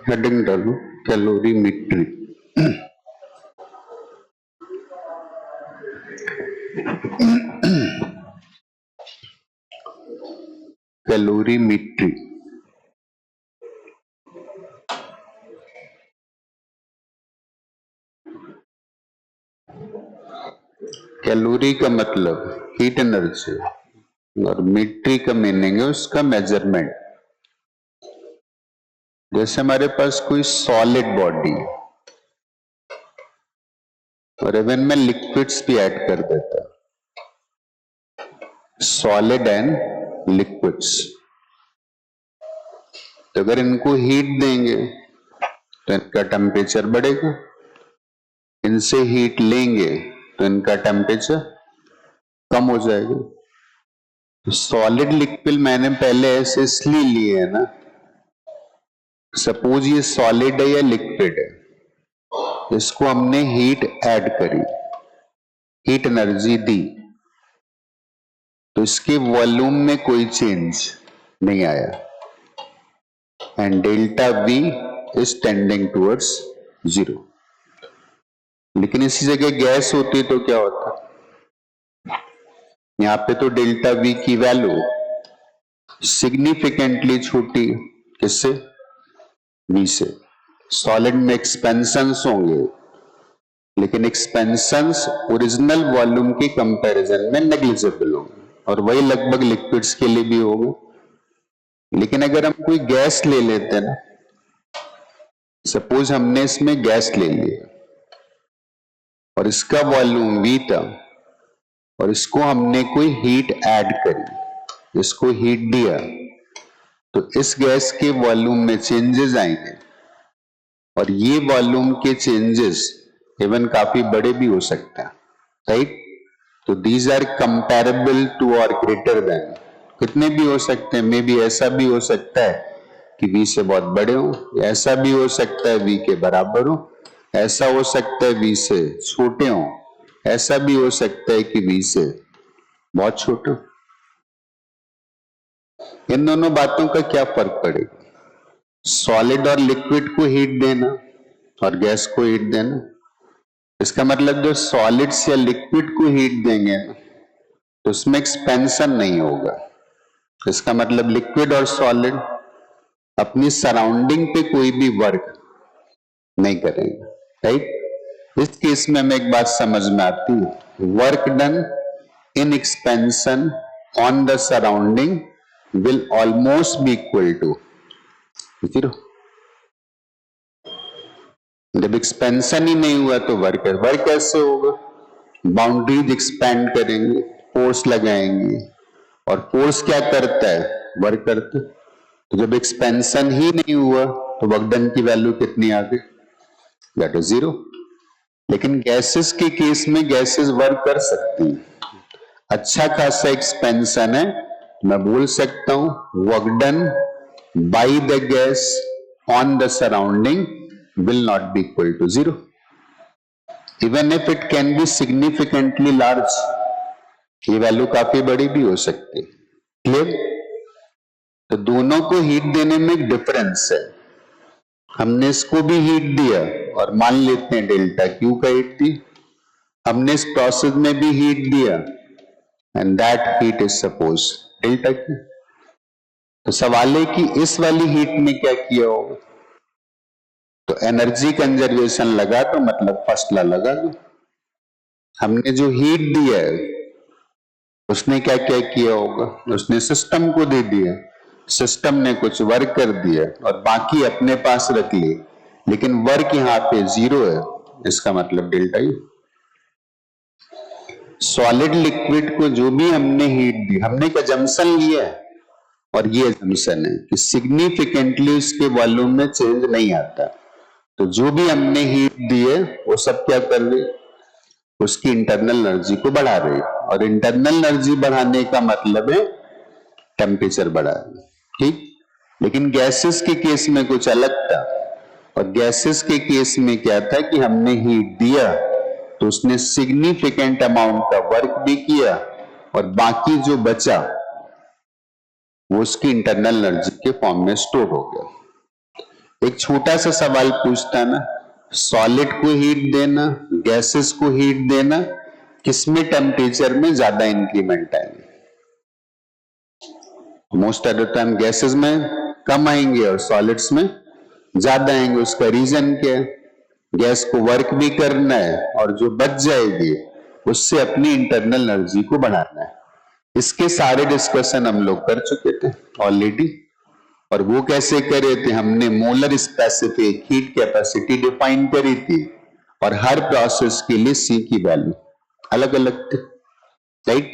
Heading डालो calorimetry. Calorimetry calorie का मतलब हीट एनर्जी और मीट्री का मीनिंग है उसका मेजरमेंट। जैसे हमारे पास कोई सॉलिड बॉडी और इवन में लिक्विड्स भी ऐड कर देता, सॉलिड एंड लिक्विड्स, तो अगर इनको हीट देंगे तो इनका टेम्परेचर बढ़ेगा, इनसे हीट लेंगे तो इनका टेम्परेचर कम हो जाएगा। तो सॉलिड लिक्विड मैंने पहले ऐसे इसलिए लिए है ना, सपोज ये सॉलिड है या लिक्विड है, इसको हमने हीट ऐड करी, हीट एनर्जी दी, तो इसके वॉल्यूम में कोई चेंज नहीं आया and delta we is tending towards 0। लेकिन इसी जगह गैस होती तो क्या होता, यहां पे तो डेल्टा वी की वैल्यू सिग्निफिकेंटली छोटी, किससे, वी से। सॉलिड में एक्सपेंशंस होंगे लेकिन एक्सपेंशंस ओरिजिनल वॉल्यूम के कंपैरिजन में नेग्लिजिबल होंगे, और वही लगभग लिक्विड्स के लिए भी होगा। लेकिन अगर हम कोई गैस ले लेते हैं ना, सपोज हमने इसमें गैस ले लिया और इसका वॉल्यूम वी था और इसको हमने कोई हीट ऐड करी, इसको हीट दिया, तो इस गैस के वॉल्यूम में चेंजेस आएंगे और ये वॉल्यूम के चेंजेस इवन काफी बड़े भी हो सकते हैं, राइट। तो दीज आर कंपेरेबल टू और ग्रेटर देन, कितने भी हो सकते हैं, मे बी ऐसा भी हो सकता है कि v से बहुत बड़े हो, ऐसा भी हो सकता है v के बराबर हो, ऐसा हो सकता है v से छोटे हो, ऐसा भी हो सकता है कि v से बहुत छोटे। इन दोनों बातों का क्या फर्क पड़ेगा, सॉलिड और लिक्विड को हीट देना और गैस को हीट देना। इसका मतलब जो सॉलिड्स या लिक्विड को हीट देंगे तो उसमें एक्सपेंशन नहीं होगा। इसका मतलब लिक्विड और सॉलिड अपनी सराउंडिंग पे कोई भी वर्क नहीं करेंगे, राइट। इस केस में हमें एक बात समझ में आती है, work done in expansion on the surrounding will almost be equal to 0। जब एक्सपेंशन ही नहीं हुआ तो वर्क कैसे होगा, बाउंड्रीज एक्सपेंड करेंगे, फोर्स लगाएंगे, और फोर्स क्या करता है, वर्क करता है। तो जब एक्सपेंशन ही नहीं हुआ तो वर्क डन की वैल्यू कितनी आ गई, दैट इज 0। लेकिन गैसेस के केस में गैसेस वर्क कर सकती हैं, अच्छा खासा एक्सपेंशन है, मैं बोल सकता हूं work done by the gas on the surrounding will not be equal to 0 even if it can be significantly large। ये वैल्यू काफी बड़ी भी हो सकती है, क्लियर। तो दोनों को हीट देने में एक डिफरेंस है, हमने इसको भी हीट दिया और मान लेते हैं डेल्टा क्यू का हीट दी, हमने इस प्रोसेस में भी हीट दिया and that heat is suppose delta Q. तो सवाल है कि इस वाली हीट में क्या किया होगा, तो एनर्जी कंजर्वेशन लगा तो मतलब फर्स्ट लॉ लगा दो। हमने जो हीट दिया है उसने क्या क्या किया होगा, उसने सिस्टम को दे दिया, सिस्टम ने कुछ वर्क कर दिया और बाकी अपने पास रख लिए, लेकिन वर्क यहाँ पे 0 है, इसका मतलब डेल्टा यू। सॉलिड लिक्विड को जो भी हमने हीट दी, हमने एक अजम्पशन लिया है और ये अजम्पशन है कि सिग्निफिकेंटली उसके वॉल्यूम में चेंज नहीं आता, तो जो भी हमने हीट दी है वो सब क्या कर रही, उसकी इंटरनल एनर्जी को बढ़ा रही है, और इंटरनल एनर्जी बढ़ाने का मतलब है टेम्परेचर बढ़ाना, ठीक। लेकिन गैसेस के केस में कुछ अलग था, और गैसेस के केस में क्या था कि हमने हीट दिया तो उसने सिग्निफिकेंट अमाउंट का वर्क भी किया और बाकी जो बचा वो उसकी इंटरनल एनर्जी के फॉर्म में स्टोर हो गया। एक छोटा सा सवाल पूछता ना, सॉलिड को हीट देना, गैसेस को हीट देना, किसमें टेम्परेचर में ज्यादा इंक्रीमेंट आएंगे? Most of the time gases में कम आएंगे और सॉलिड्स में ज्यादा आएंगे। उसका रीजन क्या है? गैस को वर्क भी करना है और जो बच जाएगी उससे अपनी इंटरनल एनर्जी को बढ़ाना है। इसके सारे डिस्कशन हम लोग कर चुके थे ऑलरेडी। और वो कैसे करे थे? हमने molar specific heat capacity define करी थी और हर प्रोसेस के लिए सी की वैल्यू अलग अलग थी, राइट?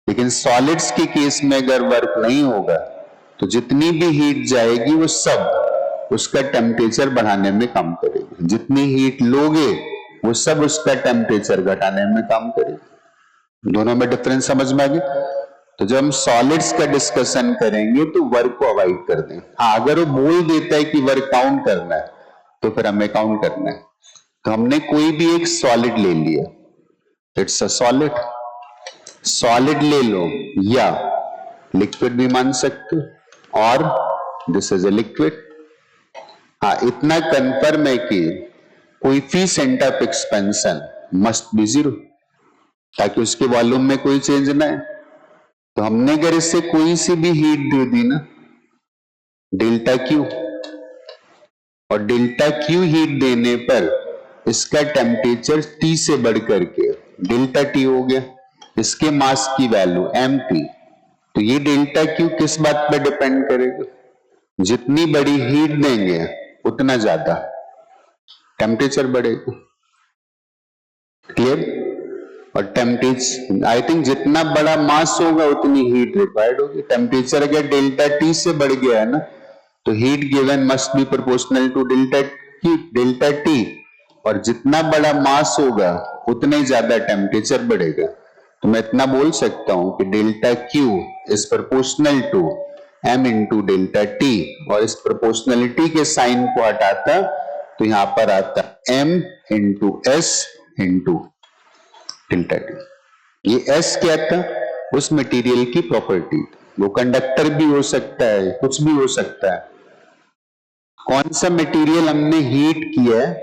लेकिन सॉलिड्स के केस में अगर वर्क नहीं होगा तो जितनी भी हीट जाएगी वो सब उसका टेम्परेचर बढ़ाने में काम करेगी। जितनी हीट लोगे वो सब उसका टेम्परेचर घटाने में काम करेगी। दोनों में डिफरेंस समझ में आ गया? तो जब हम सॉलिड्स का डिस्कशन करेंगे तो वर्क को अवॉइड कर दें। हाँ, अगर वो बोल देता है कि वर्क काउंट करना है तो फिर हमें काउंट करना है। तो हमने कोई भी एक सॉलिड ले लिया, इट्स अ सॉलिड। सॉलिड ले लो या लिक्विड भी मान सकते हो, और दिस इज ए लिक्विड। हाँ, इतना कंफर्म है कि coefficient of expansion must be 0 ताकि उसके वॉल्यूम में कोई चेंज ना है। तो हमने अगर इससे कोई सी भी हीट दे दी ना, डेल्टा क्यू, और डेल्टा क्यू हीट देने पर इसका टेम्परेचर T से बढ़ करके डेल्टा T हो गया। इसके मास की वैल्यू mp। तो ये डेल्टा क्यू किस बात पर डिपेंड करेगा? जितनी बड़ी हीट देंगे उतना ज्यादा टेम्परेचर बढ़ेगा। क्लियर? और टेम्परेचर, आई थिंक जितना बड़ा मास होगा उतनी हीट रिक्वायर्ड होगी। टेम्परेचर अगर डेल्टा T से बढ़ गया है ना, तो heat given must be proportional to delta T, और जितना बड़ा मास होगा उतना ही ज्यादा टेम्परेचर बढ़ेगा। तो मैं इतना बोल सकता हूं कि delta Q is proportional to m into delta T, और इस प्रोपोर्शनलिटी के साइन को हटाता तो यहां पर आता m into s into delta T। ये s क्या था? उस मटेरियल की प्रॉपर्टी। वो कंडक्टर भी हो सकता है, कुछ भी हो सकता है। कौन सा मटेरियल हमने हीट किया है,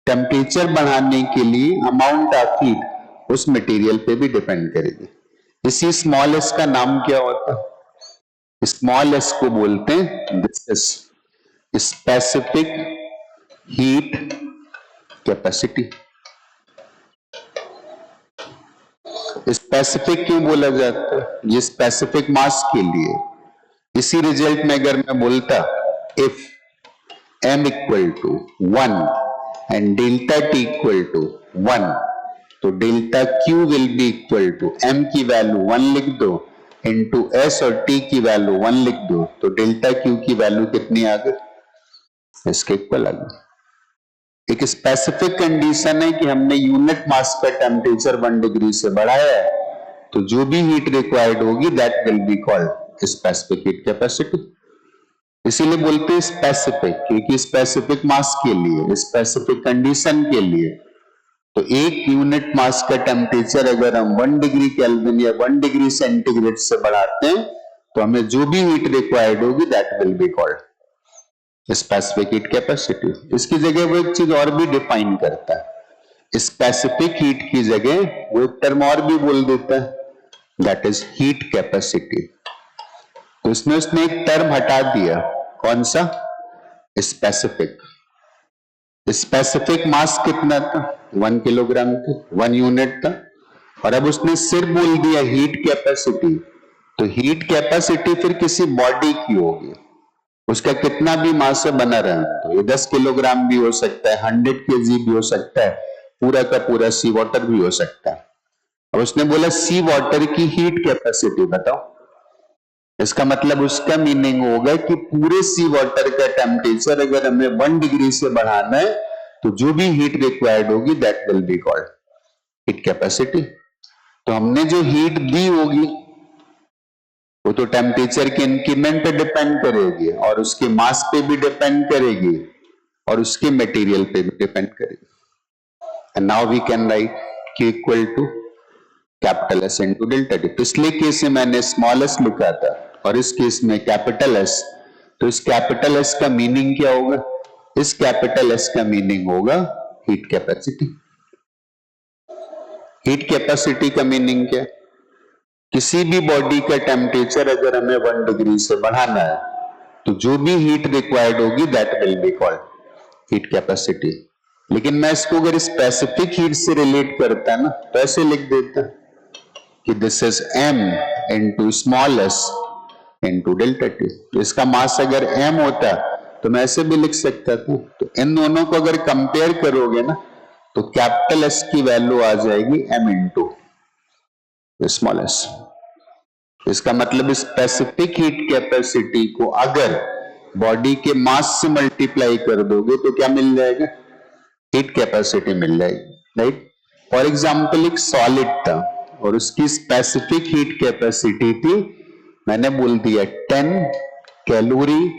टेम्परेचर बढ़ाने के लिए अमाउंट ऑफ हीट उस मटेरियल पे भी डिपेंड करेगी। इसी स्मॉल एस का नाम क्या होता है? स्मॉल एस को बोलते हैं this is specific heat capacity. Specific क्यों बोला जाता है? ये स्पेसिफिक मास के लिए। इसी रिजल्ट में अगर मैं बोलता if m equal to 1 and delta T equal to 1, तो delta Q will be equal to m की वैल्यू 1 लिख दो इंटू s और T की वैल्यू 1 लिख दो, तो डेल्टा Q की वैल्यू कितनी आ गई? इसके इक्वल आ गई। एक स्पेसिफिक कंडीशन है कि हमने यूनिट मास का टेम्परेचर 1 डिग्री से बढ़ाया है, तो जो भी हीट रिक्वायर्ड होगी that will be called specific heat capacity. इसीलिए बोलते हैं स्पेसिफिक, क्योंकि स्पेसिफिक मास के लिए, स्पेसिफिक कंडीशन के लिए। तो एक यूनिट मास का टेम्परेचर अगर हम 1 डिग्री केल्विन या 1 डिग्री सेंटीग्रेड से बढ़ाते हैं तो हमें जो भी हीट रिक्वायर्ड होगी that will be called specific heat capacity. इसकी जगह वो एक चीज और भी डिफाइन करता है। स्पेसिफिक हीट की जगह वो एक टर्म और भी बोल देता है, दैट इज हीट कैपेसिटी। तो उसने एक टर्म हटा दिया, कौन सा? स्पेसिफिक। स्पेसिफिक मास कितना था? 1 किलोग्राम था, 1 यूनिट था। और अब उसने सिर्फ बोल दिया हीट कैपेसिटी। तो हीट कैपेसिटी फिर किसी बॉडी की होगी, उसका कितना भी मास से बना रहा है, तो ये 10 किलोग्राम भी हो सकता है, 100 केजी भी हो सकता है, पूरा का पूरा सी वाटर भी हो सकता है। अब उसने बोला सी वाटर की हीट कैपेसिटी बताओ। इसका मतलब उसका मीनिंग होगा कि पूरे सी वाटर का टेम्परेचर अगर हमें 1 डिग्री से बढ़ाना है तो जो भी हीट रिक्वायर्ड होगी that will be called heat capacity. तो हमने जो हीट दी होगी वो तो टेम्परेचर के इंक्रीमेंट पे डिपेंड करेगी, और उसके मास पे भी डिपेंड करेगी, और उसके मटेरियल पे भी डिपेंड करेगी। And now we can write Q equal to capital S into delta T। पिछले केस में मैंने स्मॉल s लिखा था, और इस केस में कैपिटल एस, तो इस कैपिटल एस का मीनिंग क्या होगा? इस कैपिटल एस का मीनिंग होगा हीट कैपेसिटी। हीट कैपेसिटी का मीनिंग क्या? किसी भी बॉडी का टेम्परेचर अगर हमें 1 डिग्री से बढ़ाना है तो जो भी हीट रिक्वायर्ड होगी that will be called heat capacity. लेकिन मैं इसको अगर स्पेसिफिक हीट से रिलेट करता है ना तो ऐसे लिख देता कि this is m into small S into delta T. इसका मास अगर m होता तो मैं ऐसे भी लिख सकता था। तो इन दोनों को अगर कंपेयर करोगे ना तो कैपिटल एस की वैल्यू आ जाएगी m इंटू स्मॉल एस। इसका मतलब स्पेसिफिक हीट कैपेसिटी को अगर बॉडी के मास से मल्टीप्लाई कर दोगे तो क्या मिल जाएगा? हीट कैपेसिटी मिल जाएगी, राइट। फॉर एग्जाम्पल एक सॉलिड था और उसकी स्पेसिफिक हीट कैपेसिटी थी, मैंने बोल दिया 10 कैलोरी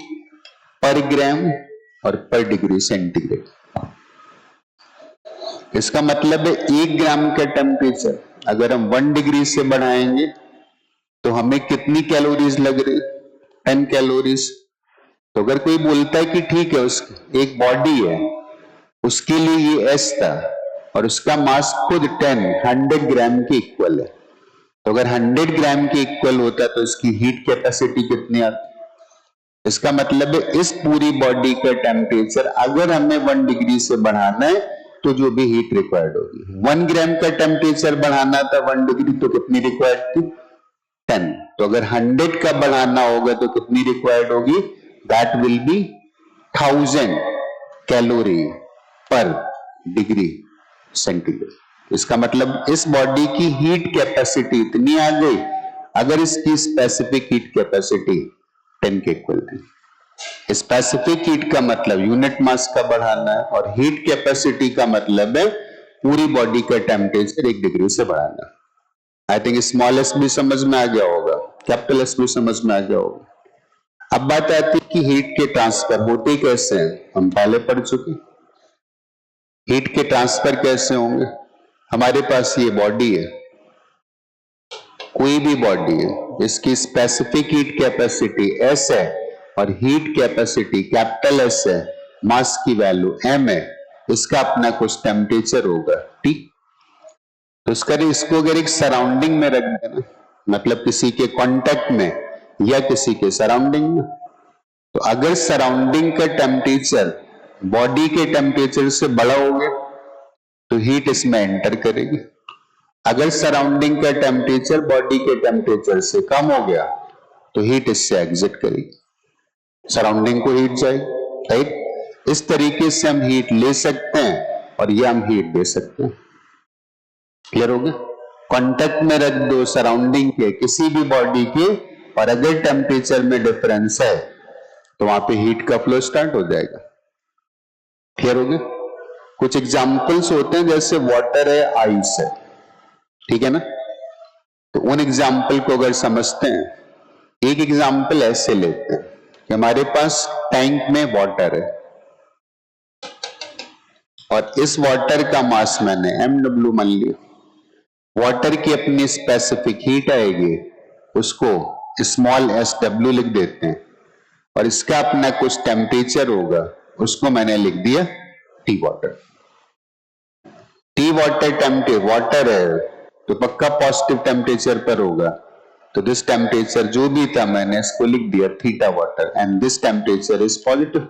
पर ग्राम और पर डिग्री सेंटीग्रेड। इसका मतलब है 1 ग्राम का टेम्परेचर अगर हम 1 डिग्री से बढ़ाएंगे तो हमें कितनी कैलोरीज लग रही? 10 कैलोरीज। तो अगर कोई बोलता है कि ठीक है उसकी एक बॉडी है उसके लिए ये एस था और उसका मास खुद 100 ग्राम के इक्वल है, तो अगर 100 ग्राम के इक्वल होता तो इसकी हीट कैपेसिटी कितनी आती? इसका मतलब है इस पूरी बॉडी का टेम्परेचर अगर हमें 1 डिग्री से बढ़ाना है तो जो भी हीट रिक्वायर्ड होगी, 1 ग्राम का टेम्परेचर बढ़ाना था 1 डिग्री तो कितनी रिक्वायर्ड थी? 10। तो अगर 100 का बढ़ाना होगा तो कितनी रिक्वायर्ड होगी? दैट विल बी 1000 कैलोरी पर डिग्री सेंटीग्रेड। इसका मतलब इस बॉडी की हीट कैपेसिटी इतनी आ गई अगर इसकी स्पेसिफिक हीट कैपेसिटी 10 के इक्वल थी। स्पेसिफिक हीट का मतलब यूनिट मास का बढ़ाना है और हीट कैपेसिटी का मतलब है पूरी बॉडी का टेम्परेचर 1 डिग्री से बढ़ाना। आई थिंक स्मॉल एस भी समझ में आ गया होगा, कैपिटल एस भी समझ में आ गया होगा। अब बात आती है कि हीट के ट्रांसफर होते कैसे हैं, हम पहले पढ़ चुके। हीट के ट्रांसफर कैसे होंगे? हमारे पास ये बॉडी है, कोई भी बॉडी है, इसकी स्पेसिफिक हीट कैपेसिटी एस है और हीट कैपेसिटी कैपिटल एस है, मास की वैल्यू m है, इसका अपना कुछ टेम्परेचर होगा, ठीक। तो इसको अगर एक सराउंडिंग में रख देना, मतलब किसी के कांटेक्ट में या किसी के सराउंडिंग में, तो अगर सराउंडिंग का टेम्परेचर बॉडी के टेम्परेचर से बड़ा हो गया तो हीट इसमें एंटर करेगी। अगर सराउंडिंग का टेम्परेचर बॉडी के टेम्परेचर से कम हो गया तो हीट इससे एग्जिट करेगी, सराउंडिंग को हीट जाएगी, राइट। इस तरीके से हम हीट ले सकते हैं और ये हम हीट दे सकते हैं। क्लियर हो गया? कांटेक्ट में रख दो सराउंडिंग के किसी भी बॉडी के और अगर टेम्परेचर में डिफरेंस है तो वहां पे हीट का फ्लो स्टार्ट हो जाएगा। क्लियर हो गया? कुछ एग्जाम्पल्स होते हैं जैसे वाटर है, आइस है, ठीक है ना। तो उन एग्जाम्पल को अगर समझते हैं, एक एग्जाम्पल ऐसे लेते हैं कि हमारे पास टैंक में वाटर है और इस वाटर का मास मैंने mw मान लिया। वाटर की अपनी स्पेसिफिक हीट आएगी, उसको स्मॉल sw लिख देते हैं और इसका अपना कुछ टेम्परेचर होगा, उसको मैंने लिख दिया T water. T water temperature, water है तो पक्का पॉजिटिव टेम्परेचर पर होगा, तो दिस टेम्परेचर जो भी था मैंने इसको लिख दिया theta water and this temperature is positive.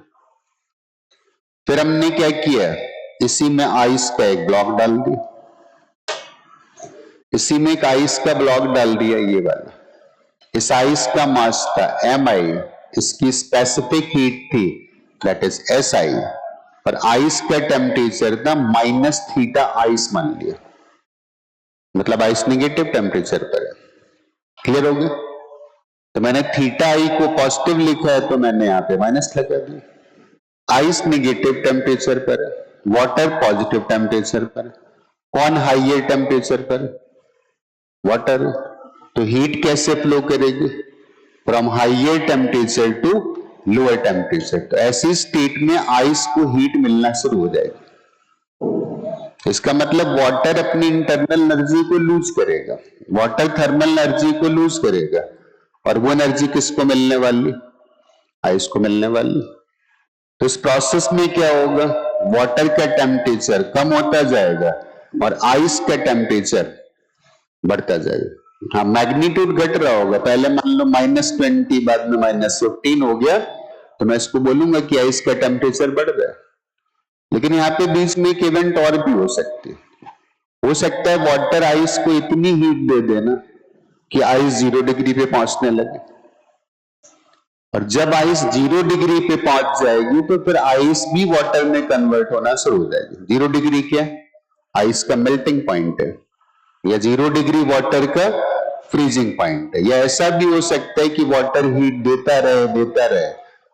फिर हमने क्या किया, इसी में आइस का एक ब्लॉक डाल दिया, इसी में एक आइस का ब्लॉक डाल दिया, ये वाला। इस आइस का मास था mi, इसकी स्पेसिफिक हीट थी दैट इज si और आइस का टेम्परेचर था माइनस थीटा आइस मान लिया, मतलब आइस निगेटिव टेम्परेचर पर है। क्लियर हो गया? तो मैंने थीटा आई को पॉजिटिव लिखा है तो मैंने यहां पे माइनस लगा दिया। आइस निगेटिव टेम्परेचर पर है, वाटर पॉजिटिव टेम्परेचर पर है। कौन हाइयर टेम्परेचर पर है? वाटर। तो हीट कैसे फ्लो करेगी? From higher temperature to lower temperature. तो ऐसी स्टेट में आइस को हीट मिलना शुरू हो जाएगी। इसका मतलब वाटर अपनी इंटरनल एनर्जी को लूज करेगा, वाटर थर्मल एनर्जी को लूज करेगा और वो एनर्जी किसको मिलने वाली, आइस को मिलने वाली। तो इस प्रोसेस में क्या होगा, वाटर का टेम्परेचर कम होता जाएगा और आइस का टेम्परेचर बढ़ता जाएगा। हाँ, मैग्नीट्यूड घट रहा होगा, पहले मान लो -20 बाद में -15 हो गया, तो मैं इसको बोलूंगा कि आइस का टेम्परेचर बढ़ रहा है। लेकिन यहाँ पे बीच में एक इवेंट और भी हो सकती है, हो सकता है वाटर आइस को इतनी हीट दे देना कि आइस 0 डिग्री पे पहुंचने लगे, और जब आइस 0 डिग्री पे पहुंच जाएगी तो फिर आइस भी वाटर में कन्वर्ट होना शुरू हो जाएगी। 0 डिग्री क्या, आइस का मेल्टिंग पॉइंट है, या 0 डिग्री वाटर का फ्रीजिंग पॉइंट है। या ऐसा भी हो सकता है कि वाटर हीट देता रहे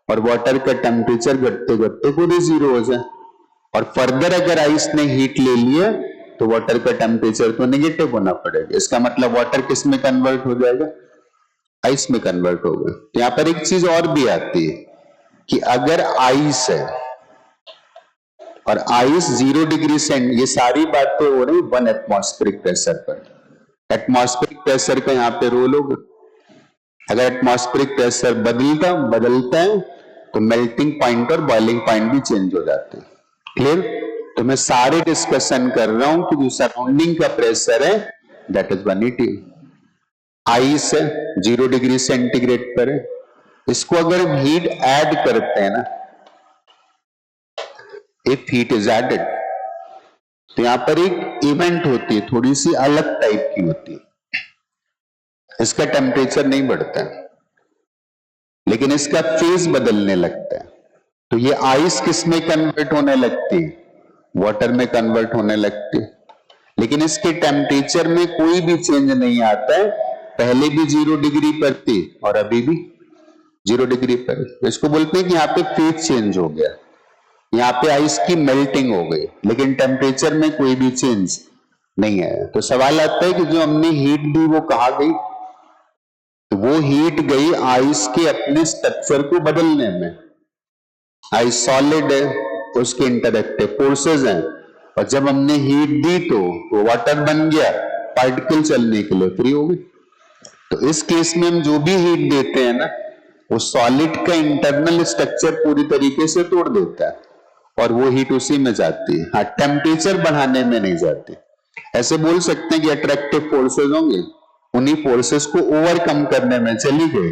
और वाटर का टेम्परेचर घटते घटते पूरे 0 हो जाए, और फर्दर अगर आइस ने हीट ले लिया तो वाटर का टेम्परेचर तो नेगेटिव होना पड़ेगा। इसका मतलब वाटर किस में कन्वर्ट हो जाएगा, आइस में कन्वर्ट होगा। तो यहां पर एक चीज और भी आती है कि अगर आइस है और आइस 0 डिग्री से, ये सारी बातें हो रही 1 एटमॉस्फेरिक प्रेशर पर। एटमॉस्फेरिक प्रेशर का यहाँ पे रोल होगा। अगर एटमॉस्फेरिक प्रेशर बदलता है तो मेल्टिंग पॉइंट और बॉइलिंग पॉइंट भी चेंज हो जाते हैं। क्लियर? तो मैं सारे डिस्कशन कर रहा हूं कि जो सराउंडिंग का प्रेशर है दैट इज 180। आइस है 0 डिग्री सेंटीग्रेड पर है, इसको अगर हीट ऐड करते हैं ना, इफ हीट इज एडेड, तो यहां पर एक इवेंट होती है, थोड़ी सी अलग टाइप की होती है। इसका टेम्परेचर नहीं बढ़ता है लेकिन इसका फेज बदलने लगता है। तो ये आइस किस में कन्वर्ट होने लगती है, वाटर में कन्वर्ट होने लगती है, लेकिन इसके टेम्परेचर में कोई भी चेंज नहीं आता है। पहले भी 0 डिग्री पर थी और अभी भी 0 डिग्री पर। इसको बोलते हैं कि यहाँ पे फेज चेंज हो गया, यहाँ पे आइस की मेल्टिंग हो गई लेकिन टेम्परेचर में कोई भी चेंज नहीं आया। तो सवाल आता है कि जो हमने हीट दी वो कहाँ गई, तो वो हीट गई आइस के अपने स्ट्रक्चर को बदलने में। आइस सॉलिड है, उसके इंटरएक्टिव फोर्सेस हैं, और जब हमने हीट दी तो वो वाटर बन गया, पार्टिकल चलने के लिए फ्री हो गई। तो इस केस में हम जो भी हीट देते हैं ना, वो सॉलिड का इंटरनल स्ट्रक्चर पूरी तरीके से तोड़ देता है और वो हीट उसी में जाती है। हाँ, टेम्परेचर बढ़ाने में नहीं जाती। ऐसे बोल सकते हैं कि अट्रैक्टिव फोर्सेस होंगे, उन्हीं फोर्सेस को ओवरकम करने में चली गई,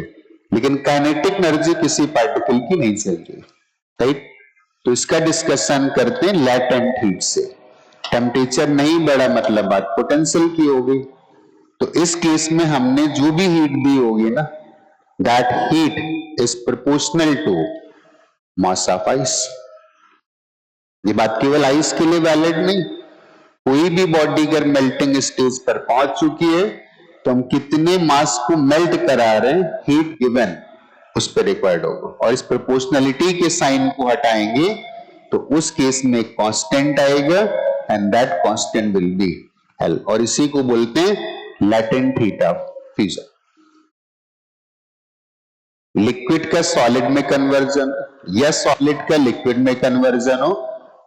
लेकिन काइनेटिक एनर्जी किसी पार्टिकल की नहीं चल रही। राइट? तो इसका डिस्कशन करते हैं लैटेंट हीट से। टेम्परेचर नहीं बढ़ा मतलब बात पोटेंशियल की हो गई। तो इस केस में हमने जो भी हीट दी होगी ना, that heat is proportional to mass of ice. ये बात केवल आइस के लिए वैलिड नहीं, कोई भी बॉडी अगर मेल्टिंग स्टेज पर पहुंच चुकी है तो हम कितने मास को मेल्ट करा रहे हैं, हीट गिवन उस पर रिक्वायर्ड होगा। और इस प्रोपोर्शनलिटी के साइन को हटाएंगे तो उस केस में कांस्टेंट आएगा and that constant will be L, और इसी को बोलते हैं latent heat of fusion. Liquid का सॉलिड में कन्वर्जन या सॉलिड का लिक्विड में कन्वर्जन हो,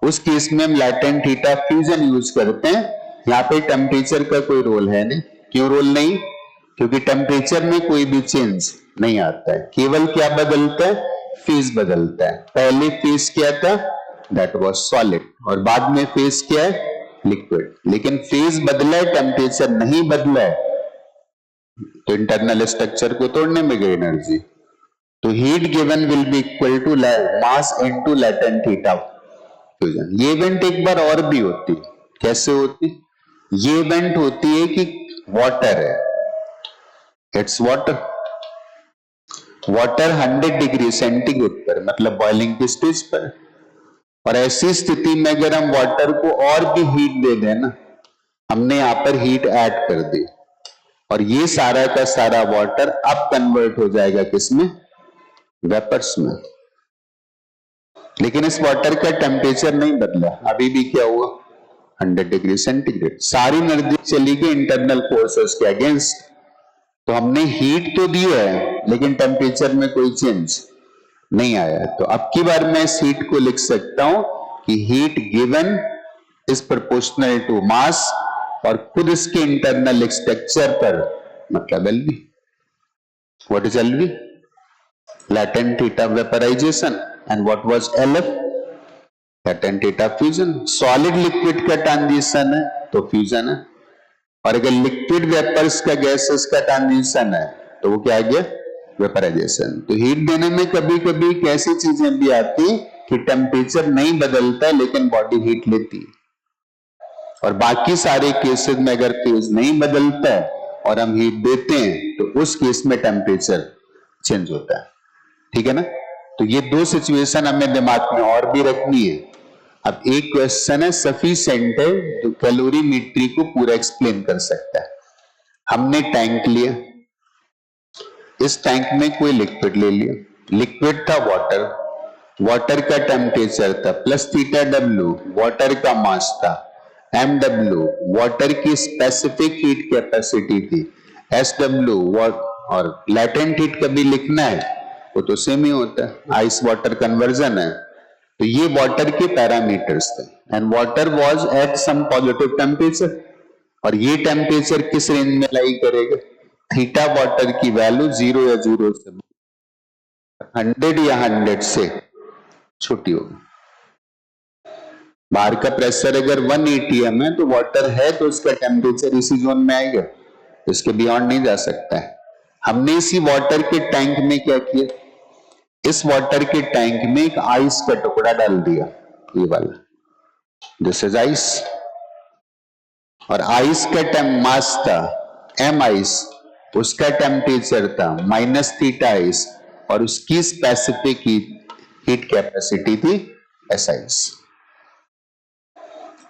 उस केस में हम latent heat of fusion use करते हैं। यहाँ पे टेम्परेचर का कोई रोल है नहीं। क्यों रोल नहीं? क्योंकि टेम्परेचर में कोई भी चेंज नहीं आता है, केवल क्या बदलता है, फेज बदलता है। पहले फेज क्या था, दैट वाज सॉलिड, और बाद में फेज क्या है, लिक्विड। लेकिन फेज बदला है, टेम्परेचर नहीं बदला है, तो इंटरनल स्ट्रक्चर को तोड़ने में गई एनर्जी। तो heat given will be equal to mass into latent heat of fusion. ये इवेंट एक बार और भी होती, कैसे होती? ये इवेंट होती है कि वाटर है, इट्स वाटर 100 डिग्री सेंटीग्रेड पर, मतलब बॉइलिंग की स्टेज पर, और ऐसी स्थिति में अगर हम वाटर को और भी हीट दे दें ना, हमने यहां पर हीट ऐड कर दी, और ये सारा का सारा वाटर अब कन्वर्ट हो जाएगा किसमें, वेपर्स में। लेकिन इस वाटर का टेम्परेचर नहीं बदला, अभी भी क्या हुआ, 100 डिग्री सेंटीग्रेड। सारी एनर्जी चली गई इंटरनल फोर्सेस के अगेंस्ट। तो हमने हीट तो दी है लेकिन टेम्परेचर में कोई चेंज नहीं आया। तो अब की बार मैं इस हीट को लिख सकता हूं कि heat given is proportional to mass, और खुद इसके इंटरनल स्ट्रक्चर पर मतलब L. What is LV? Latent theta vaporization. And what was LF? latent theta fusion. Solid liquid का ट्रांजिशन है तो फ्यूजन है, और अगर लिक्विड वेपर्स का गैसेस का ट्रांजिशन है तो वो क्या आ गया? वेपराइजेशन. तो हीट देने में कभी कभी कैसी चीजें भी आती कि टेम्परेचर नहीं बदलता लेकिन बॉडी हीट लेती है, और बाकी सारे केसेस में अगर फेज नहीं बदलता है और हम हीट देते हैं तो उस केस में टेम्परेचर चेंज होता है. ठीक है ना? तो ये दो सिचुएशन हमें दिमाग में और भी रखनी है. अब एक क्वेश्चन है सफिशिएंट है जो कैलोरीमेट्री को पूरा एक्सप्लेन कर सकता है. हमने टैंक लिया, इस टैंक में कोई लिक्विड ले लिया, लिक्विड था वाटर, वाटर का टेम्परेचर था प्लस थीटा डब्ल्यू, वाटर का मास था एम डब्ल्यू, वाटर की स्पेसिफिक हीट कैपेसिटी थी एस डब्ल्यू, और लैटेंट हीट कभी लिखना है वो तो सेम ही होता है, आइस वाटर कन्वर्जन है. तो ये वाटर के पैरामीटर्स थे and water was at some positive temperature, और ये टेम्परेचर किस रेंज में लाई करेगा? थीटा वाटर की वैल्यू 0 या 0 से 100 या 100 से छोटी होगी. बाहर का प्रेशर अगर 1 atm है तो वाटर है तो उसका टेम्परेचर इसी जोन में आएगा, इसके बियॉन्ड नहीं जा सकता है. हमने इसी वाटर के टैंक में क्या किया? इस वाटर के टैंक में एक आइस का टुकड़ा डाल दिया, ये वाला, दिस इज आइस, और आइस का मास था एम आइस, उसका टेम्परेचर था माइनस थीटा आइस, और उसकी स्पेसिफिक हीट कैपेसिटी थी S ice.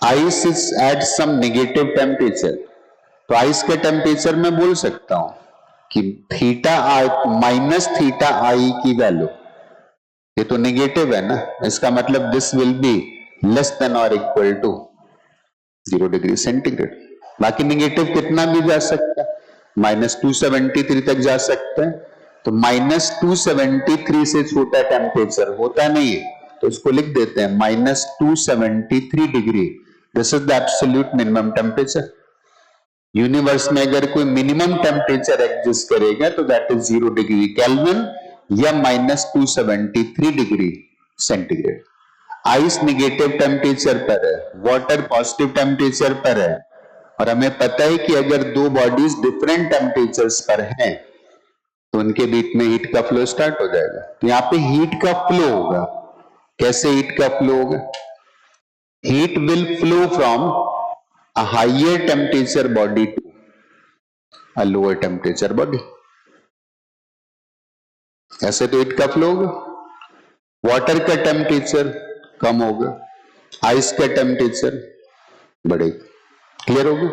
Ice is at some negative temperature, तो आइस के टेम्परेचर में बोल सकता हूं कि theta I minus theta I की वैल्यू, ये तो नेगेटिव है ना, इसका मतलब this will be less than और इक्वल टू 0 डिग्री सेंटीग्रेड. बाकी नेगेटिव कितना भी जा सकता है, -273 तक जा सकता है. तो -273 से छोटा टेम्परेचर होता नहीं है, तो इसको लिख देते हैं -273 degree. This is the absolute minimum temperature. Universe में अगर कोई मिनिमम टेम्परेचर एग्जिस्ट करेगा तो दैट इज 0 डिग्री केल्विन या -273 degree centigrade. Ice negative temperature पर है, वाटर पॉजिटिव टेम्परेचर पर है, और हमें पता है कि अगर दो बॉडीज डिफरेंट टेम्परेचर्स पर हैं तो उनके बीच में हीट का फ्लो स्टार्ट हो जाएगा. तो यहां पे हीट का फ्लो होगा. कैसे हीट का फ्लो होगा? Heat will flow from a higher temperature body to a lower temperature body. ऐसे तो हीट का फ्लो होगा. वाटर का टेम्परेचर कम होगा, आइस का टेम्परेचर बढ़ेगा. क्लियर होगा?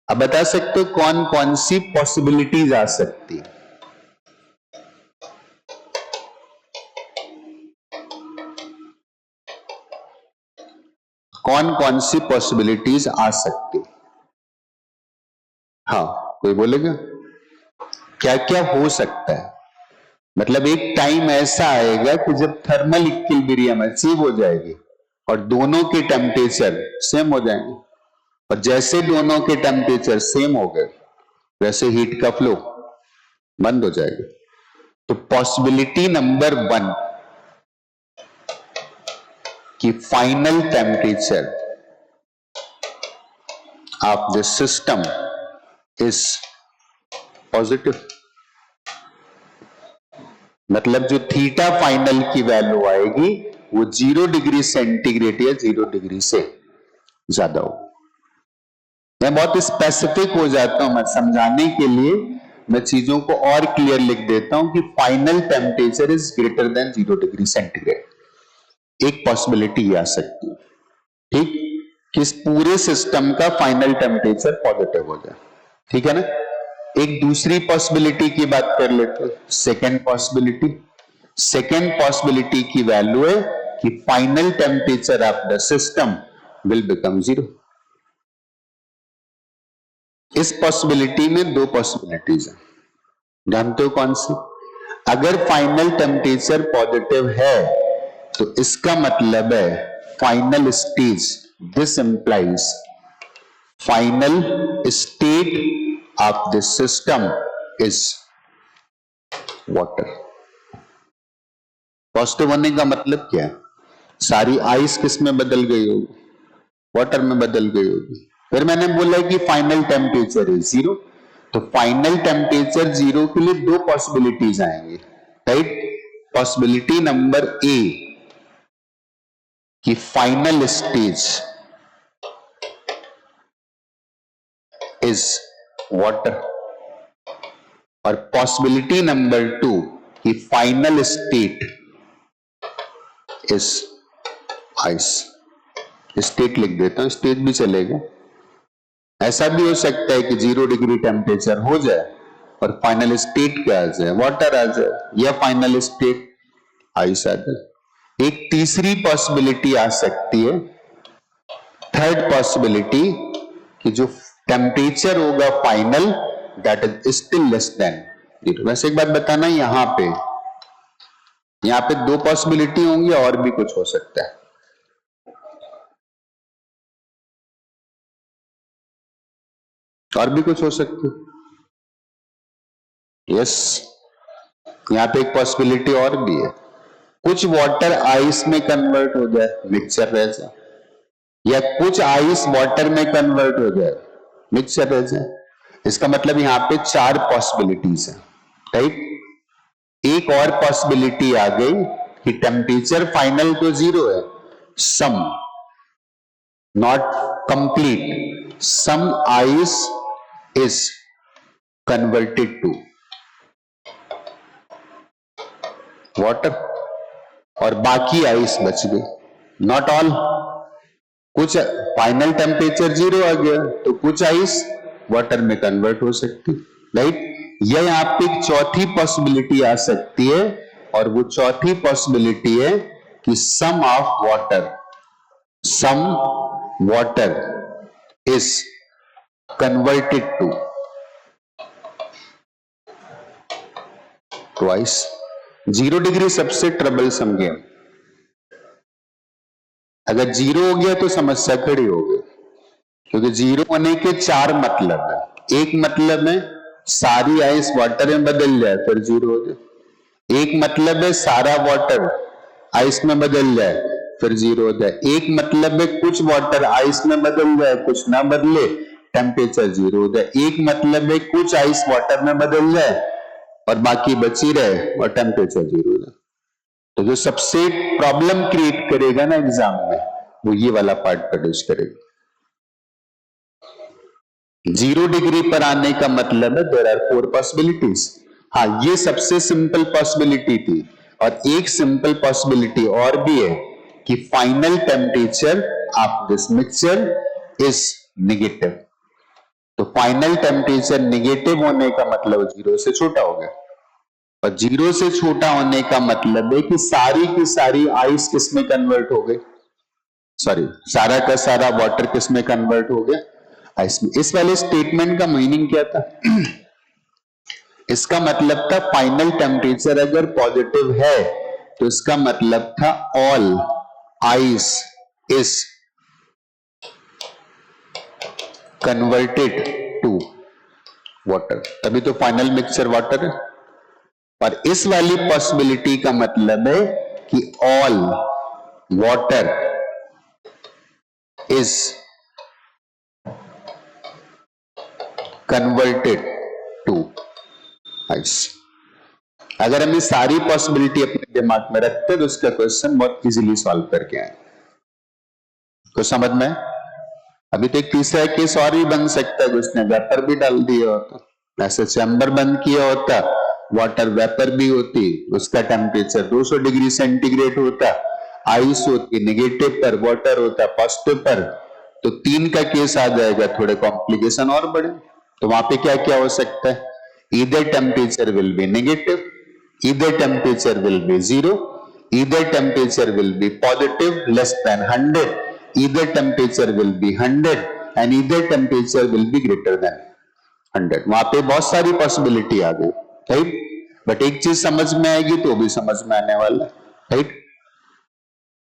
अब बता सकते हो कौन कौन सी पॉसिबिलिटीज आ सकती है? कौन कौन सी पॉसिबिलिटीज आ सकती? हाँ, कोई बोलेगा क्या क्या हो सकता है? मतलब एक टाइम ऐसा आएगा कि जब थर्मल इक्विलिब्रियम अचीव हो जाएगी और दोनों के टेम्परेचर सेम हो जाएंगे, और जैसे दोनों के टेम्परेचर सेम हो गए वैसे हीट का फ्लो बंद हो जाएगा. तो पॉसिबिलिटी नंबर 1 कि final temperature of the system is positive. मतलब जो थीटा फाइनल की वैल्यू आएगी वो 0 डिग्री सेंटीग्रेड या 0 डिग्री से ज्यादा हो. मैं बहुत स्पेसिफिक हो जाता हूं, मैं समझाने के लिए मैं चीजों को और क्लियर लिख देता हूं कि final temperature is greater than 0 degree centigrade. एक पॉसिबिलिटी आ सकती है, ठीक, कि इस पूरे सिस्टम का फाइनल टेम्परेचर पॉजिटिव हो जाए. ठीक है ना? एक दूसरी पॉसिबिलिटी की बात कर लेते हैं, सेकेंड पॉसिबिलिटी. सेकेंड पॉसिबिलिटी की वैल्यू है कि final temperature of the system will become 0. इस पॉसिबिलिटी में दो पॉसिबिलिटीज हैं, जानते हो कौन सी? अगर फाइनल टेम्परेचर पॉजिटिव है तो इसका मतलब है final stage, this implies final state of the system is water. Positive होने का मतलब क्या है? सारी आइस किस में बदल गई होगी? वाटर में बदल गई होगी। फिर मैंने बोला कि फाइनल टेम्परेचर इज जीरो, तो फाइनल टेम्परेचर जीरो के लिए दो पॉसिबिलिटीज आएंगी, राइट? पॉसिबिलिटी नंबर ए कि फाइनल स्टेज इज वाटर, और पॉसिबिलिटी नंबर टू कि final state is ice. State लिख देता हूं, स्टेट भी चलेगा। ऐसा भी हो सकता है कि 0 डिग्री टेम्परेचर हो जाए और फाइनल स्टेट क्या आ जाए? वाटर आ जाए, या फाइनल स्टेट आइस आ जाए। एक तीसरी पॉसिबिलिटी आ सकती है, थर्ड पॉसिबिलिटी, कि जो टेम्परेचर होगा final that is still less than zero. वैसे एक बात बताना, यहां पे दो पॉसिबिलिटी होंगी, और भी कुछ हो सकता है। और भी कुछ हो सकती है, यस। यहां पे एक पॉसिबिलिटी और भी है, कुछ वाटर आइस में कन्वर्ट हो जाए, मिक्सचर रह जाए, या कुछ आइस वाटर में कन्वर्ट हो जाए, मिक्सचर रह जाए। इसका मतलब यहां पे चार पॉसिबिलिटीज है, राइट? एक और पॉसिबिलिटी आ गई कि टेम्परेचर फाइनल तो जीरो है, some, not complete, some ice is converted to water, और बाकी आइस बच गई। नॉट ऑल, कुछ फाइनल टेम्परेचर जीरो आ गया तो कुछ आइस वाटर में कन्वर्ट हो सकती, राइट? या यहां पे एक चौथी पॉसिबिलिटी आ सकती है, और वो चौथी पॉसिबिलिटी है कि some water is converted to ice. 0 degree सबसे ट्रबलसम गेम। अगर जीरो हो गया तो समस्या खड़ी हो गई, क्योंकि जीरो होने के चार मतलब है। एक मतलब है सारी आइस वाटर में बदल जाए फिर जीरो हो जाए। एक मतलब है सारा वाटर आइस में बदल जाए फिर जीरो हो जाए। एक मतलब है कुछ वाटर आइस में बदल जाए, कुछ ना बदले, टेम्परेचर जीरो हो जाए। एक मतलब है कुछ आइस वाटर में बदल जाए और बाकी बची रहे और टेम्परेचर जीरो हो जाए। तो जो सबसे प्रॉब्लम क्रिएट करेगा ना एग्जाम में, वो ये वाला पार्ट प्रोड्यूस करेगा। 0 डिग्री पर आने का मतलब है देयर आर 4 पॉसिबिलिटीज। हाँ, ये सबसे सिंपल पॉसिबिलिटी थी, और एक सिंपल पॉसिबिलिटी और भी है कि final temperature of this mixture is negative. तो फाइनल टेम्परेचर नेगेटिव होने का मतलब 0 से छोटा हो गया, और 0 से छोटा होने का मतलब है कि सारी की सारी आइस किस में कन्वर्ट हो गई, सॉरी, सारा का सारा वाटर किस में कन्वर्ट हो गया, आइस में। इस वाले स्टेटमेंट का मीनिंग क्या था? इसका मतलब था फाइनल टेम्परेचर अगर पॉजिटिव है तो इसका मतलब था all ice is converted to water, तभी तो फाइनल मिक्सचर वाटर है। और इस वाली पॉसिबिलिटी का मतलब है कि all water is converted to ice. अगर हम ये सारी पॉसिबिलिटी अपने दिमाग में रखते तो उसका क्वेश्चन बहुत इजीली सॉल्व करके आए। तो समझ में? अभी तो एक तीसरा केस और भी बन सकता है, उसने वेपर भी डाल दिया होता, ऐसे चैम्बर बंद किया होता, वाटर वेपर भी होती, उसका टेम्परेचर 200 डिग्री सेंटीग्रेड होता, आइस होती नेगेटिव पर, वाटर होता पॉजिटिव पर, तो 3 का केस आ जाएगा, थोड़े कॉम्प्लिकेशन और बढ़े। तो वहां पे क्या क्या हो सकता है? Either temperature will be negative, either temperature will be zero, either temperature will be positive less than 100, either temperature will be 100 and either temperature will be greater than 100। वहां पे बहुत सारी पॉसिबिलिटी आ गई, राइट? बट एक चीज समझ में आएगी तो भी समझ में आने वाला है, राइट?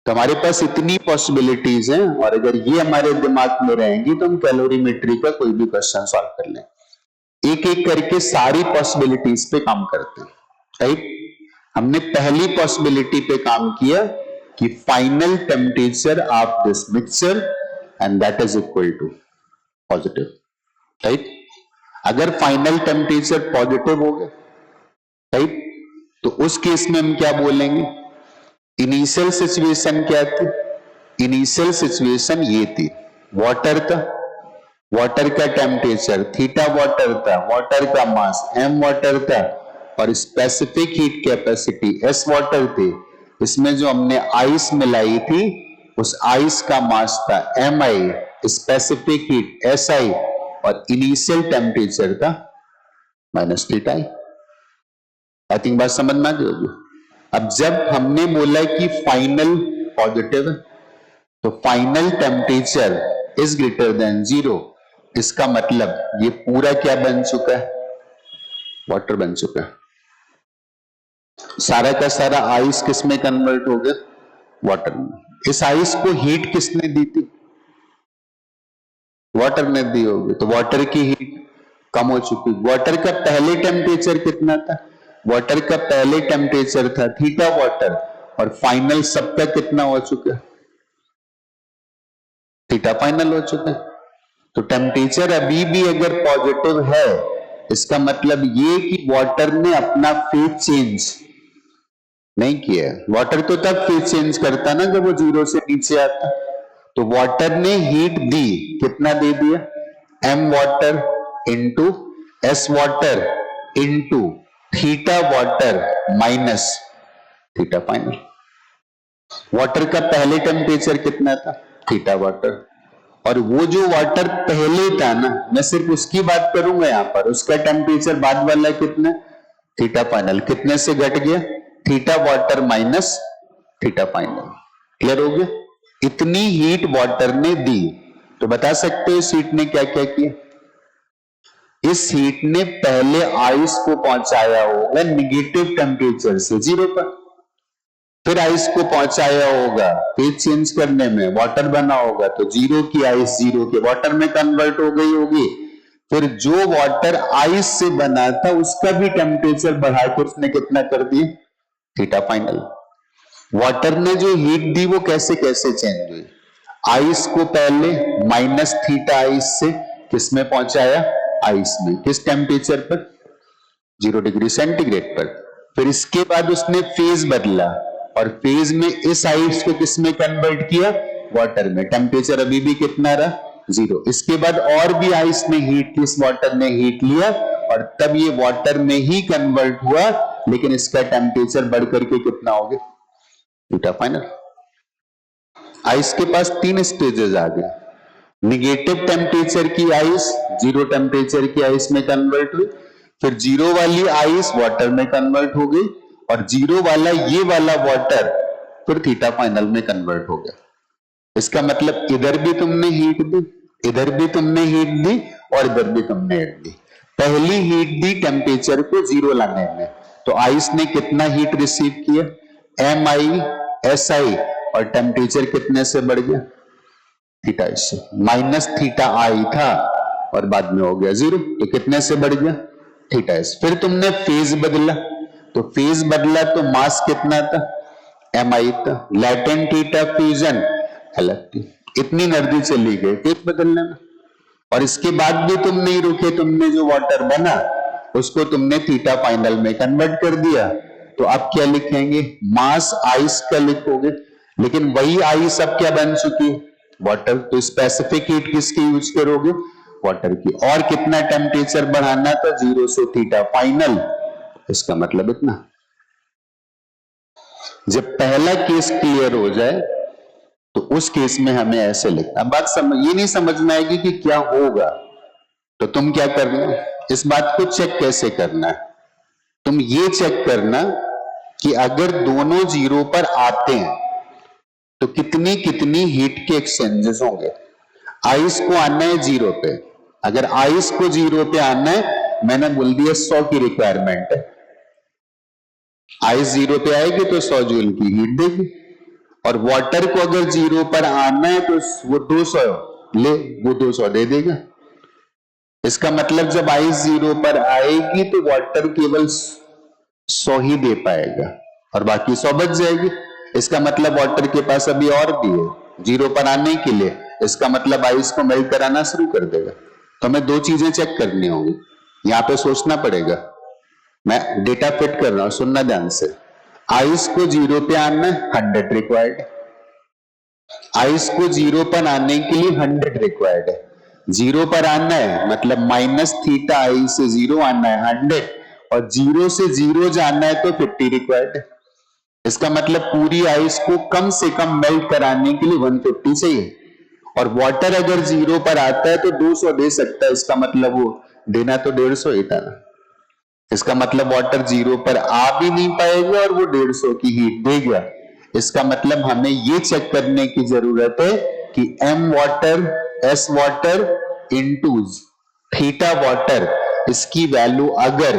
तो हमारे पास इतनी पॉसिबिलिटीज हैं, और अगर ये हमारे दिमाग में रहेंगी तो हम कैलोरीमेट्री का कोई भी क्वेश्चन सॉल्व कर लें। एक एक करके सारी पॉसिबिलिटीज पे काम करते हैं। राइट। हमने पहली पॉसिबिलिटी पे काम किया कि final temperature of this mixture and that is equal to positive, right. अगर फाइनल टेम्परेचर पॉजिटिव हो गया, राइट, तो उस केस में हम क्या बोलेंगे, इनिशियल सिचुएशन क्या थी, इनिशियल सिचुएशन ये थी, वाटर था, वाटर का टेम्परेचर थीटा वाटर था, वाटर का मास m वाटर था और specific heat capacity s water थी। इसमें जो हमने आइस मिलाई थी उस आइस का मास था mi, स्पेसिफिक हीट si और इनिशियल टेम्परेचर था माइनस थीटा। आई थिंक बात समझ में आ गई होगी। अब जब हमने बोला कि फाइनल पॉजिटिव तो final temperature is greater than 0, इसका मतलब ये पूरा क्या बन चुका है, वाटर बन चुका है। सारा का सारा आइस किस में कन्वर्ट हो गया, वाटर में। इस आइस को हीट किसने दी थी, वाटर ने दी होगी, तो वाटर की हीट कम हो चुकी। वाटर का पहले टेम्परेचर कितना था, वाटर का पहले टेम्परेचर था थीटा वाटर और फाइनल सबका कितना हो चुका है, थीटा फाइनल हो चुका है। तो टेम्परेचर अभी भी अगर पॉजिटिव है इसका मतलब ये कि वाटर ने अपना फेज चेंज नहीं किया। वाटर तो तब फेज चेंज करता ना जब वो 0 से नीचे आता। तो वाटर ने हीट दी, कितना दे दिया, m water into s water into theta water minus theta final. Water का पहले टेम्परेचर कितना था, थीटा वाटर, और वो जो वाटर पहले था ना, मैं सिर्फ उसकी बात करूंगा यहां पर, उसका टेम्परेचर बाद वाला कितना, थीटा फाइनल, कितने से घट गया, theta water minus theta final. Clear हो गया। इतनी हीट वाटर ने दी, तो बता सकते हो इस हीट ने क्या क्या किया, इस हीट ने पहले आइस को पहुंचाया होगा निगेटिव टेम्परेचर से 0 पर, फिर आइस को पहुंचाया होगा फेज चेंज करने में, वाटर बना होगा तो 0 की आइस 0 के वाटर में कन्वर्ट हो गई होगी। फिर जो वाटर आइस से बना था उसका भी टेम्परेचर बढ़ा के उसने कितना कर दिया, थीटा फाइनल। वाटर ने जो हीट दी वो कैसे कैसे चेंज हुई, आइस को पहले माइनस थीटा आइस से किस में पहुंचाया, आइस में, किस टेम्परेचर पर, 0 डिग्री सेंटीग्रेड पर। फिर इसके बाद उसने फेज बदला और फेज में इस आइस को किस में कन्वर्ट किया, वाटर में, टेम्परेचर अभी भी कितना रहा, 0। इसके बाद और भी आइस ने हीट ली, इस वाटर ने हीट लिया और तब ये वाटर में ही कन्वर्ट हुआ, लेकिन इसका टेम्परेचर बढ़ करके कितना हो गया, थीटा फाइनल। आइस के पास 3 स्टेजेस आ गए, निगेटिव टेम्परेचर की आइस 0 टेम्परेचर की आइस में कन्वर्ट हुई, फिर 0 वाली आइस वाटर में कन्वर्ट हो गई और 0 वाला ये वाला वाटर फिर थीटा फाइनल में कन्वर्ट हो गया। इसका मतलब इधर भी तुमने हीट दी, इधर भी तुमने हीट दी और इधर भी तुमने हीट दी। पहली हीट दी टेम्परेचर को 0 लाने में, तो आइस ने कितना हीट रिसीव किया, mi si, और टेम्परेचर कितने से बढ़ गया, थीटा से, माइनस थीटा आई था और बाद में हो गया 0, तो कितने से बढ़ गया, थीटा से। फिर तुमने फेज बदला, तो फेज बदला तो मास कितना था, mi था, लैटेंट थीटा फ्यूजन LFT, इतनी एनर्जी चली गई फेज बदलने में। और इसके बाद भी तुम नहीं रुके, तुमने जो वाटर बना उसको तुमने थीटा फाइनल में कन्वर्ट कर दिया। तो अब क्या लिखेंगे, मास आइस का लिखोगे, लेकिन वही आइस अब क्या बन चुकी, वाटर। तो स्पेसिफिक हीट किसकी यूज करोगे, वाटर की। और कितना टेम्परेचर बढ़ाना था, 0 से थीटा फाइनल, इसका मतलब इतना। जब पहला केस क्लियर हो जाए तो उस केस में हमें ऐसे लिखना। बात ये नहीं समझना है कि क्या होगा, तो तुम क्या करना, इस बात को चेक कैसे करना है, तुम ये चेक करना कि अगर दोनों 0 पर आते हैं तो कितनी कितनी हीट के एक्सचेंजेस होंगे। आइस को आना है 0 पे, अगर आइस को 0 पे आना है, मैंने बोल दिया 100 की रिक्वायरमेंट है, आइस 0 पे आएगी तो 100 जूल की हीट देगी। और वाटर को अगर 0 पर आना है तो वो 200 ले, वो 200 दे देगा। इसका मतलब जब आइस 0 पर आएगी तो वाटर केवल 100 ही दे पाएगा और बाकी 100 बच जाएगी। इसका मतलब वाटर के पास अभी और भी है 0 पर आने के लिए। इसका मतलब आइस को मेल्ट कराना शुरू कर देगा। तो हमें दो चीजें चेक करनी होंगी, यहां पे सोचना पड़ेगा। मैं डेटा फिट कर रहा हूं, सुनना ध्यान से। आइस को 0 पे आना है 100 रिक्वायर्ड, आइस को 0 पर आने के लिए 100 रिक्वायर्ड है। 0 पर आना है मतलब माइनस थीटा आई से 0 आना है 100, और 0 से 0 जाना है तो 50 रिक्वायर्ड है। इसका मतलब पूरी आइस को कम से कम मेल्ट कराने के लिए 150 चाहिए। और वाटर अगर 0 पर आता है तो 200 दे सकता है, इसका मतलब वो देना तो 150 ही था ना। इसका मतलब वाटर 0 पर आ भी नहीं पाएगा और वो 150 की हीट देगा। इसका मतलब हमें ये चेक करने की जरूरत है कि m water s water into theta water, इसकी वैल्यू अगर